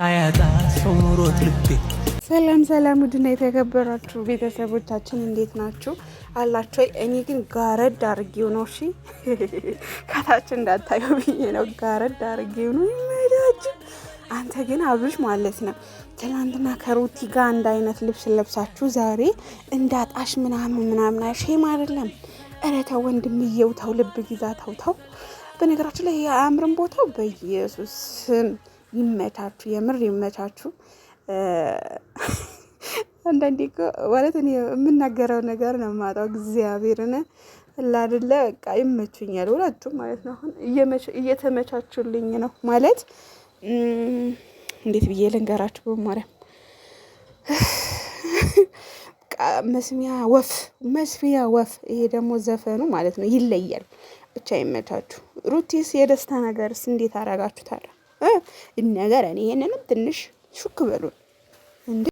አያጣ ሰው ኑሮት ልቤ። ሰላም ሰላም፣ ውድና የተከበራችሁ ቤተሰቦቻችን እንዴት ናችሁ? አላችሁ? እኔ ግን ጋረድ አድርጌው ነው። እሺ ከታች እንዳታዩ ብዬ ነው። ጋረድ አድርጌው ነው የሚሄዳችሁ። አንተ ግን አብርሽ ማለት ነው ትናንትና ከሩቲ ጋር አንድ አይነት ልብስ ለብሳችሁ ዛሬ እንዳጣሽ ምናምን ሼም አይደለም? ኧረ ተው ወንድምዬው ተው፣ ልብ ግዛ ተው። በነገራችን ላይ የአእምርን ቦታው በኢየሱስ ይመቻችሁ፣ የምር ይመቻችሁ። አንዳንዴ እኮ ማለት እኔ የምናገረው ነገር ነው የማጣው። እግዚአብሔርን አይደለ በቃ ይመቹኛል ሁለቱም ማለት ነው። አሁን እየተመቻቹልኝ ነው ማለት እንዴት ብዬ ልንገራችሁ? በማርያም መስሚያ ወፍ። ይሄ ደግሞ ዘፈኑ ማለት ነው ይለያል። ብቻ ይመቻችሁ። ሩቲስ የደስታ ነገርስ እንዴት አረጋችሁታል? ነገር እኔ ይሄንንም ትንሽ ሹክ በሉን እንዴ።